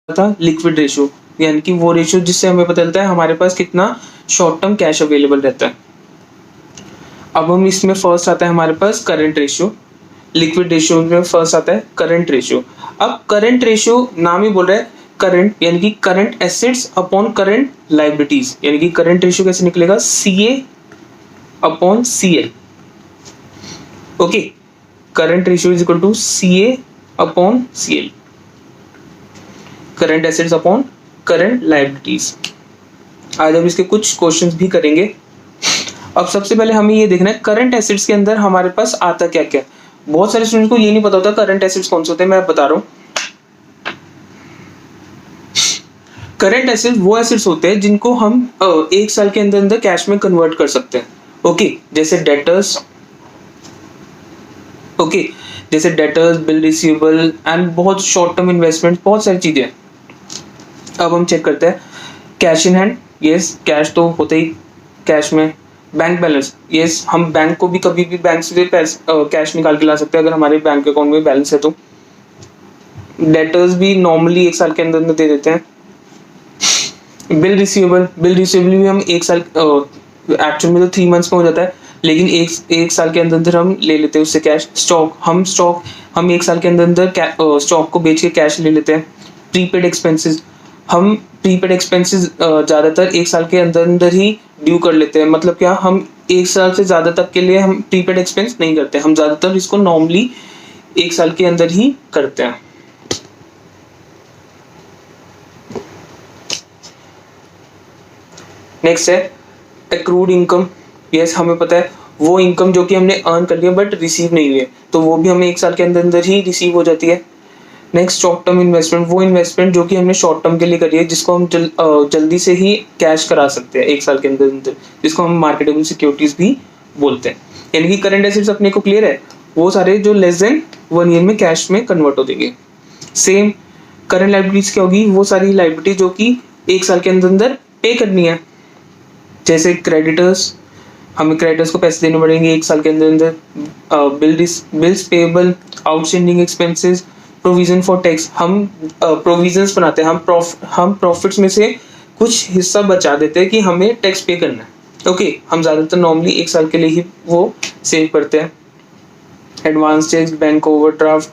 था liquid ratio, यानी कि वो रेशियो जिससे हमें पता चलता है हमारे पास कितना शॉर्ट टर्म कैश अवेलेबल रहता है। अब हम इसमें फर्स्ट आता है हमारे पास करंट रेशियो, लिक्विड रेशियो में फर्स्ट आता है करंट रेशियो। अब करंट रेशियो नाम ही बोल रहा है करंट, यानी कि current assets upon current liabilities, यानी कि करंट रेशियो कैसे निकलेगा, CA upon CL। Okay, current ratio is equal to CA upon CL, current assets upon current liabilities. आज हम इसके कुछ क्वेश्चंस भी करेंगे। अब सबसे पहले हमें ये देखना है करंट एसेट्स के अंदर हमारे पास आता क्या क्या। बहुत सारे स्टूडेंट्स को ये नहीं पता होता करंट एसेट्स कौन से होते हैं, मैं बता रहा हूँ। करंट एसेट्स वो एसेट्स होते हैं जिनको हम एक साल के अंदर अंदर कैश में कन्वर्ट कर सकते हैं। ओके, जैसे डेटर्स, ओके, जैसे डेटर्स, बिल रिसीवेबल एंड बहुत शॉर्ट टर्म इन्वेस्टमेंट, बहुत सारी चीजें। अब हम चेक करते हैं cash in hand, yes cash तो होते ही कैश में। बैंक बैलेंस, यस हम बैंक को भी कभी भी बैंक से कैश निकाल के ला सकते हैं अगर हमारे बैंक अकाउंट में बैलेंस है तो। डेटर्स भी नॉर्मली एक साल के अंदर अंदर दे देते हैं। बिल रिसीवेबल, बिल रिसीवेबल भी हम एक साल, एक्चुअल में तो 3 मंथ्स में हो जाता है, लेकिन एक साल के अंदर अंदर हम ले लेते हैं उससे कैश। स्टॉक हम एक साल के अंदर अंदर स्टॉक को बेच के कैश ले लेते हैं। प्रीपेड एक्सपेंसेस, हम प्रीपेड एक्सपेंसेस ज़्यादातर एक साल के अंदर अंदर ही ड्यू कर लेते हैं। मतलब क्या, हम एक साल से ज़्यादा तक के लिए हम प्रीपेड एक्सपेंस नहीं करते, हम ज़्यादातर इसको नॉर्मली एक साल के अंदर ही करते हैं। नेक्स्ट है एक्रूड इनकम, यस हमें पता है वो इनकम जो कि हमने अर्न कर लिया बट रिसीव नहीं हुई है, तो वो भी हमें एक साल के अंदर अंदर ही रिसीव हो जाती है। नेक्स्ट शॉर्ट टर्म इन्वेस्टमेंट, वो इन्वेस्टमेंट जो कि हमने शॉर्ट टर्म के लिए करी है, जिसको हम जल्दी से ही कैश करा सकते हैं एक साल के अंदर अंदर, जिसको हम मार्केटेबल सिक्योरिटीज भी बोलते हैं। यानी कि करंट एसेट्स अपने को क्लियर है, वो सारे जो लेस देन 1 ईयर में कैश में कन्वर्ट हो देंगे। सेम करंट लाइबिलिटीज क्या होगी, वो सारी लाइबिलिटी जो कि एक साल के अंदर अंदर पे करनी है। जैसे क्रेडिटर्स, हमें क्रेडिटर्स को पैसे देने पड़ेंगे एक साल के अंदर अंदर। Bills payable, outstanding expenses, provision for tax, हम प्रोविजंस बनाते हैं, हम प्रॉफिट्स में से कुछ हिस्सा बचा देते हैं कि हमें टैक्स पे करना है। ओके, हम ज़्यादातर नॉर्मली एक साल के लिए ही वो सेव करते हैं। Advance cheques, bank overdraft,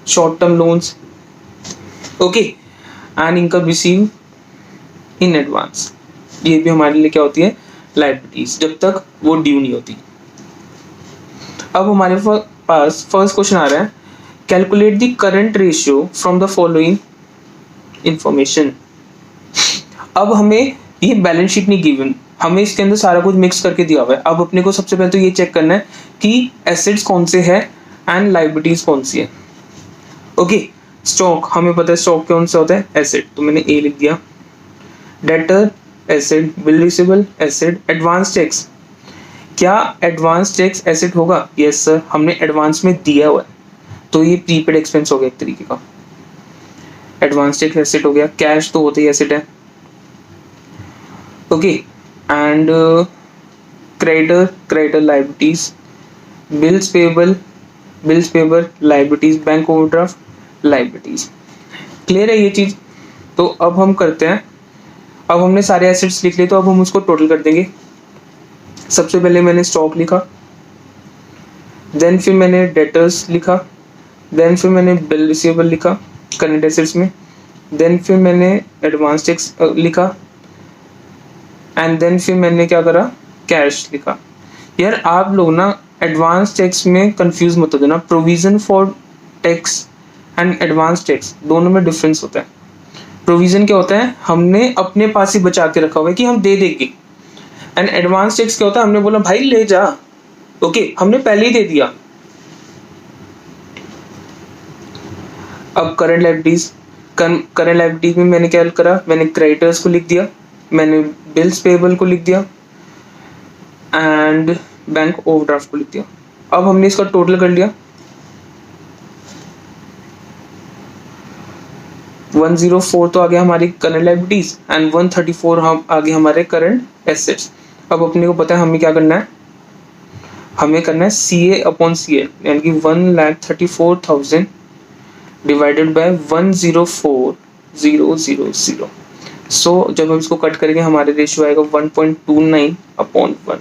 short term loans, okay, and income receive in advance, ये भी हमारे लिए क्या होती है, लायबिलिटीज, जब तक वो ड्यू नहीं होती। अब हमारे पास फर्स्ट क्वेश्चन आ रहा है, calculate the current ratio from the following information. अब हमें ये बैलेंस शीट नहीं गिवन, हमें इसके अंदर सारा कुछ मिक्स करके दिया हुआ है। अब अपने को सबसे पहले तो ये चेक करना है कि एसेट्स कौन से है एंड लायबिलिटीज कौन सी है। ओके, स्टॉक, हमें पता है स्टॉक कौन सा होता है, एसेट, तो मैंने ए लिख दिया। Debtor asset, bill receivable asset, advance tax, क्या एडवांस टैक्स एसेट होगा, यस सर हमने एडवांस में दिया हुआ है, तो ये प्रीपेड एक्सपेंस हो गया एक तरीके का, एडवांस टैक्स एसेट हो गया। कैश तो होते ही एसेट है। Okay, and creditor liabilities, bills payable liabilities, bank overdraft liabilities. Clear है ये चीज। तो अब हम करते हैं, अब हमने सारे एसेट्स लिख लिए, तो अब हम उसको टोटल कर देंगे। सबसे पहले मैंने स्टॉक लिखा, देन फिर मैंने डेटर्स लिखा, देन फिर मैंने बिल रिसीवेबल लिखा करंट एसेट्स में, देन फिर मैंने एडवांस टैक्स लिखा, एंड देन फिर मैंने क्या करा, कैश लिखा। यार आप लोग ना एडवांस टैक्स में कंफ्यूज मत हो जाना, provision for tax and advance tax दोनों में डिफरेंस होता है। प्रोविजन क्या होता है, हमने अपने पास ही बचा के रखा हुआ है कि हम दे देंगे, एंड एडवांस टैक्स क्या होता है, हमने बोला भाई ले जा, ओके हमने पहले ही दे दिया। अब करंट लायबिलिटीज में मैंने क्या करा, मैंने क्रेडिटर्स को लिख दिया, मैंने बिल्स पेएबल को लिख दिया एंड बैंक ओवरड्राफ्ट को लिख दिया। अब हमने इसका टोटल कर लिया, 104 तो आ गया हमारी करंट लायबिलिटीज एंड 134 हम आ गए हमारे करंट एसेट्स। अब अपने को पता है हमें क्या करना है, हमें करना है CA अपॉन CL, यानी कि 1,34,000 डिवाइडेड बाय 104 0.000। सो जब हम इसको कट करेंगे हमारे रेशियो आएगा 1.29/1।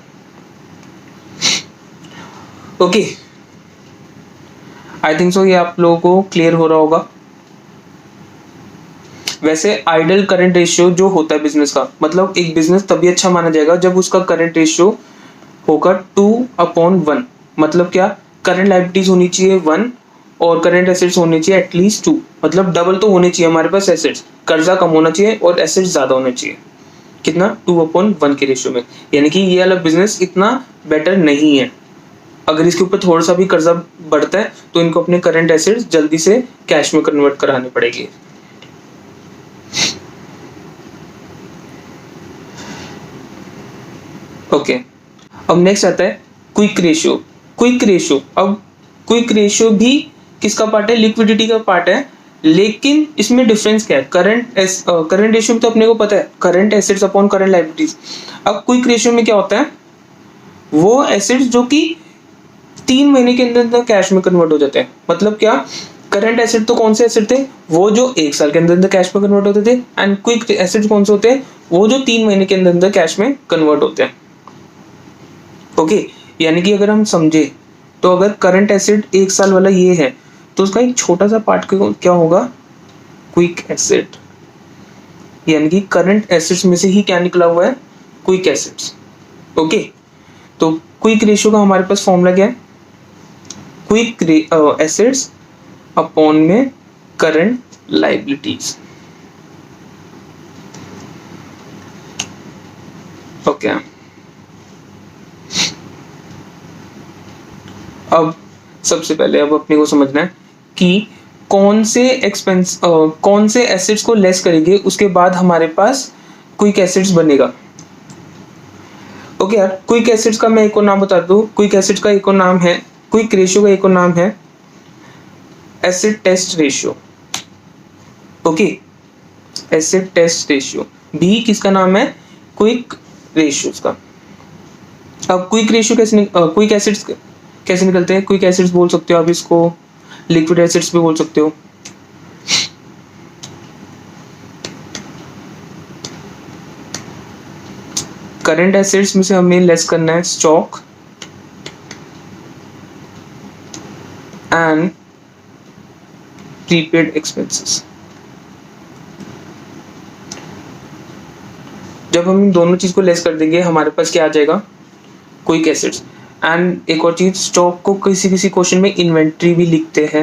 ओके, आई थिंक सो ये आप लोगों को क्लियर हो रहा होगा। वैसे आइडल करंट रेशियो जो होता है बिजनेस का, मतलब एक बिजनेस तभी अच्छा माना जाएगा जब उसका करंट रेशियो होगा 2/1। मतलब क्या, करंट लायबिलिटीज होनी चाहिए 1 और करंट एसेट्स होने चाहिए एटलीस्ट 2। मतलब डबल तो होने चाहिए हमारे पास एसेट्स, कर्जा कम होना चाहिए और एसेट्स ज्यादा होने चाहिए। कितना, 2/1 के रेशियो में। यानी कि ये वाला बिजनेस इतना बेटर नहीं है। अगर इसके ऊपर थोड़ा सा भी कर्जा बढ़ता है तो इनको अपने करंट एसेट्स जल्दी से कैश में कन्वर्ट कराने पड़ेगी। ओके, अब नेक्स्ट आता है क्विक रेशियो। क्विक रेशियो, अब क्विक रेशियो भी किसका पार्ट है, लिक्विडिटी का पार्ट है। लेकिन इसमें डिफरेंस क्या है, करंट रेशियो में तो अपने को पता है current assets upon current liabilities. अब क्विक रेशियो में क्या होता है, वो एसेट्स जो कि 3 महीने के अंदर अंदर कैश में कन्वर्ट हो जाते हैं। मतलब क्या, करंट एसेट तो कौन से एसेट थे, वो जो 1 साल के अंदर अंदर कैश में कन्वर्ट होते थे। एंड क्विक एसेट कौन से होते हैं, वो जो 3 महीने के अंदर अंदर कैश में कन्वर्ट होते हैं। ओके, यानी कि अगर हम समझे तो अगर करंट एसेट 1 साल वाला ये है तो उसका एक छोटा सा पार्ट क्या होगा, क्विक एसेट। यानी कि करंट एसेट्स में से ही क्या निकला हुआ है, क्विक एसेट्स। ओके, तो क्विक रेशियो का हमारे पास फॉर्मूला क्या है, क्विक एसेट्स अपॉन में करंट लायबिलिटीज। ओके, अब सबसे पहले अब अपने को समझना है कि कौन से एसेट्स को लेस करेंगे उसके बाद हमारे पास क्विक एसेट्स बनेगा। ओके यार, क्विक एसेट्स का मैं एक और नाम बता दूं, क्विक एसेट्स का एक और नाम है, क्विक रेशियो का एक और नाम है acid test ratio. Okay, acid test ratio भी किसका नाम है, क्विक रेशियोज का। अब क्विक रेशियो क्विक एसिड्स कैसे निकलते हैं, क्विक एसिड्स बोल सकते हो आप इसको, लिक्विड एसिड्स भी बोल सकते हो। करंट एसिड्स में से हमें लेस करना है स्टॉक एंड प्रीपेड एक्सपेंसेस। जब हम इन दोनों चीज को लेस कर देंगे हमारे पास क्या आ जाएगा, क्विक एसिड्स। एंड एक और चीज, स्टॉक को किसी किसी क्वेश्चन में इन्वेंट्री भी लिखते हैं।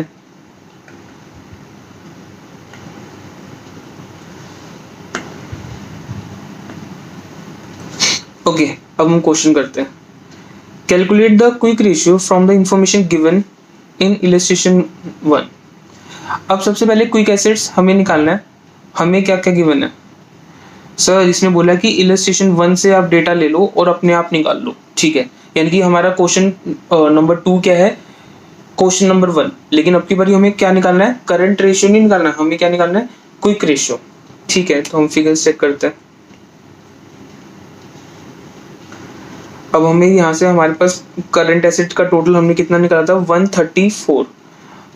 ओके, अब हम क्वेश्चन करते हैं। Calculate the quick ratio from the information given in illustration 1। अब सबसे पहले क्विक एसिड्स हमें निकालना है। हमें क्या क्या गिवन है सर, इसने बोला कि इलस्ट्रेशन 1 से आप डेटा ले लो और अपने आप निकाल लो। ठीक है, यानी कि हमारा क्वेश्चन नंबर 2 क्या है, क्वेश्चन नंबर 1। लेकिन अब की बारी हमें क्या निकालना है, करंट रेशियो नहीं निकालना है, हमें क्या निकालना है, क्विक रेशियो। ठीक है, तो हम फिगर चेक करते हैं। अब हमें यहाँ से हमारे पास करंट एसेट का टोटल हमने कितना निकाला था, 134।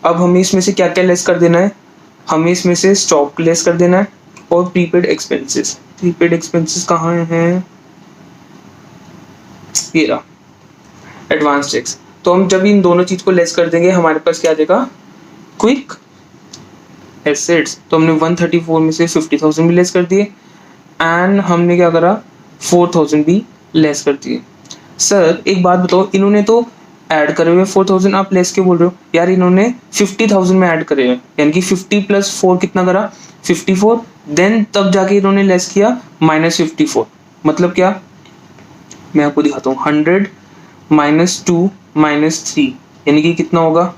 अब हमें इसमें से क्या क्या लेस कर देना है, हमें इसमें से स्टॉक लेस कर देना है और प्रीपेड एक्सपेंसेस। प्रीपेड एक्सपेंसेस कहाँ हैं, ये रहा, एडवांस टैक्स। तो हम जब इन दोनों चीज को लेस कर देंगे हमारे पास क्या आ जाएगा, क्विक एसेट्स। तो हमने 134 में से 50,000 भी लेस कर दिए एंड हमने क्या करा, 4,000 भी लेस कर दिए। सर एक बात बताओ, इन्होंने तो ऐड करे हुए 4,000, आप लेस क्यों बोल रहे हो यार, इन्होंने 50,000 में ऐड करे हुए, यानी कि 50 + 4 कितना करा, 54। देन तब जाके इन्होंने लेस किया -54। मतलब क्या, मैं आपको दिखाता हूँ, 100 - 2 - 3 यानी कि कितना होगा,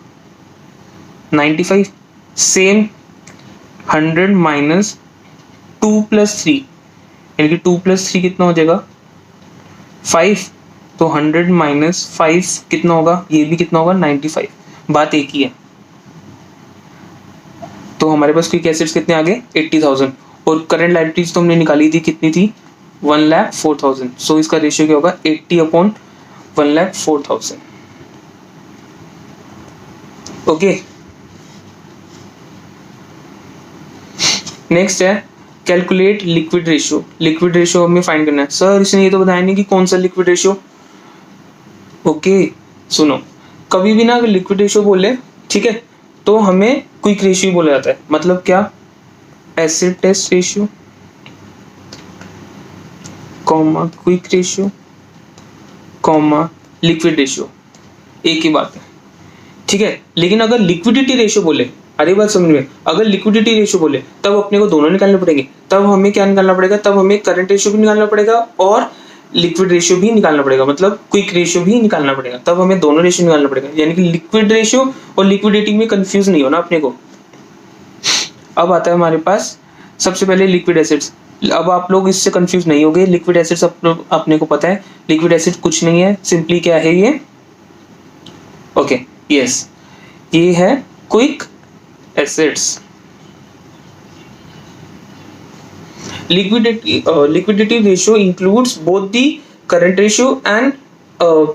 95। सेम 100 - 2 + 3 यानी कि 2 + 3 कितना हो जाएगा, 5। तो 100 - 5 कितना होगा, ये भी कितना होगा, 95। बात एक ही है। तो हमारे पास क्विक एसेट्स कितने आ गए, 80,000। और करंट लायबिलिटीज तो हमने निकाली थी, कितनी थी, 1,04,000। सो इसका रेशियो क्या होगा, 80/1,04,000। ओके, नेक्स्ट है calculate liquid ratio. Liquid ratio हमें फाइंड करना है। सर इसने ये तो बताया नहीं कि कौन सा लिक्विड रेशियो। ओके सुनो, कभी भी ना अगर लिक्विड रेशियो बोले, ठीक है, तो हमें क्विक रेशियो बोला जाता है। मतलब क्या, acid test ratio comma quick ratio comma liquid ratio, एक ही बात है, ठीक है। लेकिन अगर लिक्विडिटी रेशियो बोले, अरे बात समझ में, अगर लिक्विडिटी रेशियो बोले तब अपने को दोनों निकालने पड़ेंगे। तब हमें क्या निकालना पड़ेगा, तब हमें करंट रेशियो भी निकालना पड़ेगा और लिक्विड रेशियो भी निकालना पड़ेगा, मतलब क्विक रेशियो भी निकालना पड़ेगा। तब हमें दोनों रेशियो निकालना पड़ेगा, यानी कि लिक्विड रेशियो और लिक्विडिटी में कंफ्यूज नहीं होना अपने को। अब आता है हमारे पास सबसे पहले लिक्विड एसिड्स। अब आप लोग इससे कंफ्यूज नहीं होंगे, लिक्विड एसिड्स अपने को पता है। लिक्विड एसिड कुछ नहीं है, सिंपली क्या है ये, ओके यस, ये है quick acids. liquidity ratio includes both the current ratio and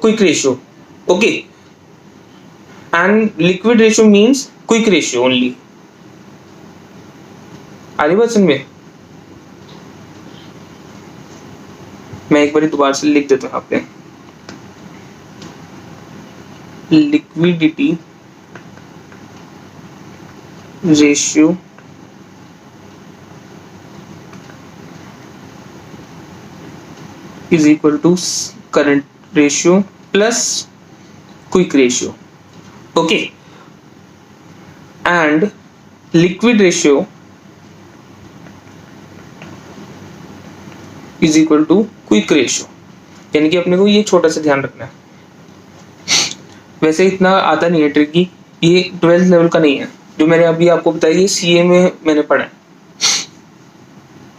quick ratio, okay, and liquid ratio means quick ratio only। आगे बात समझ में, मैं एक बार दोबारा से लिख देता हूँ यहाँ पे, liquidity ratio is equal to current ratio plus quick ratio, okay, and liquid ratio is equal to quick ratio। यानी कि अपने को ये छोटा सा ध्यान रखना है। वैसे इतना आता नहीं है ट्रिकी, ये 12th लेवल का नहीं है, जो मैंने अभी आपको बताया ये सीए में मैंने पढ़ा है।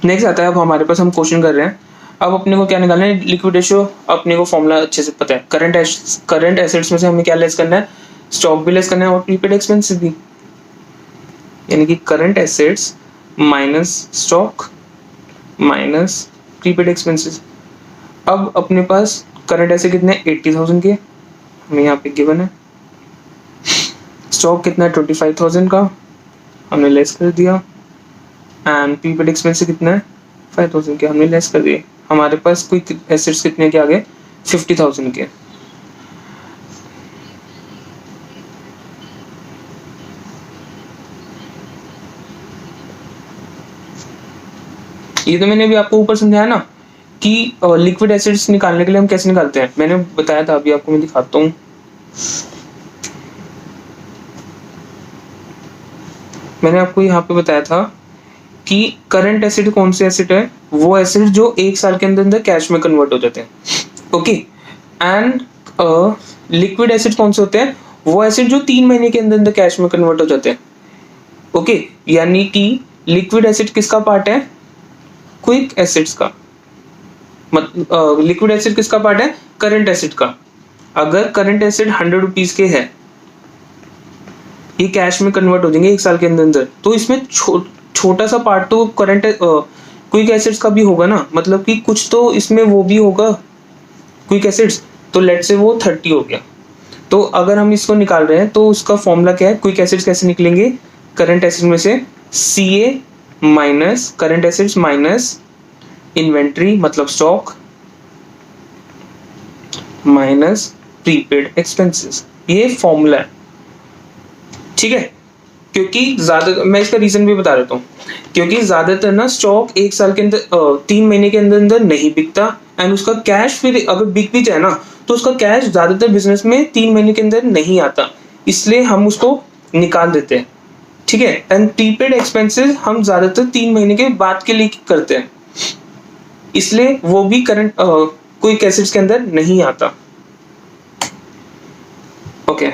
नेक्स्ट आता है, अब हमारे पास हम क्वेश्चन कर रहे हैं। अब अपने को क्या निकालना है, लिक्विड रेशियो अपने को फॉर्मूला अच्छे से पता है। करंट एसेट्स में से हमें क्या लेस करना है, स्टॉक भी लेस करना है और प्रीपेड एक्सपेंसेस भी, यानी कि current assets minus stock minus prepaid expenses. अब अपने पास करंट एसेट कितने, 80,000 के हमें यहाँ पे गिवन है। स्टॉक कितना है, 25,000 का, हमने लेस कर दिया। एंड प्रीपेड एक्सपेंसेस कितना है, 5,000 के, हमने लेस कर दिए। हमारे पास क्विक एसेट्स कितने के आ गए, 50,000 के। ये तो मैंने अभी आपको ऊपर समझाया ना कि लिक्विड एसिड्स निकालने के लिए हम कैसे निकालते हैं, मैंने बताया था, अभी आपको मैं दिखाता हूँ। मैंने आपको यहाँ पे बताया था कि करंट एसिड कौन से एसिड है, वो एसिड जो 1 साल के अंदर अंदर कैश में कन्वर्ट हो जाते हैं, ओके। एंड लिक्विड एसिड कौन से होते हैं, वो एसिड जो 3 महीने के अंदर अंदर कैश में कन्वर्ट हो जाते हैं, ओके। यानी कि लिक्विड एसिड किसका पार्ट है, क्विक एसिड्स का। लिक्विड एसिड किसका पार्ट है, करंट एसिड का। अगर करंट एसिड 100 रुपीज के है, ये कैश में कन्वर्ट हो जाएंगे 1 साल के अंदर अंदर, तो इसमें छोटा सा पार्ट तो करंट क्विक एसिड्स का भी होगा ना, मतलब कि कुछ तो इसमें वो भी होगा क्विक एसिड्स। तो लेट से वो 30 हो गया। तो अगर हम इसको निकाल रहे हैं तो उसका फॉर्मूला क्या है, क्विक एसिड्स कैसे निकलेंगे, करंट एसिड में से CA minus current assets minus inventory मतलब स्टॉक माइनस प्रीपेड एक्सपेंसेस, ये फॉर्मूला है, ठीक है। क्योंकि ज्यादा, मैं इसका रीजन भी बता देता हूँ, क्योंकि ज्यादातर ना स्टॉक 1 साल के अंदर 3 महीने के अंदर अंदर नहीं बिकता, एंड उसका कैश फिर अगर बिक भी जाए ना तो उसका कैश ज्यादातर बिजनेस में 3 महीने के अंदर नहीं आता, इसलिए हम उसको निकाल देते हैं, ठीक है। एंड प्रीपेड एक्सपेंसेस हम ज्यादातर 3 महीने के बाद के लिए करते हैं, इसलिए वो भी करंट क्विक एसिड्स के अंदर नहीं आता, ओके।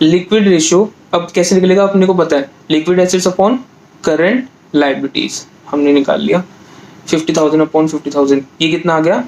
लिक्विड रेशियो अब कैसे निकलेगा अपने को पता है, liquid acids upon current liabilities हमने निकाल लिया, 50,000 अपॉन 50,000, ये कितना आ गया,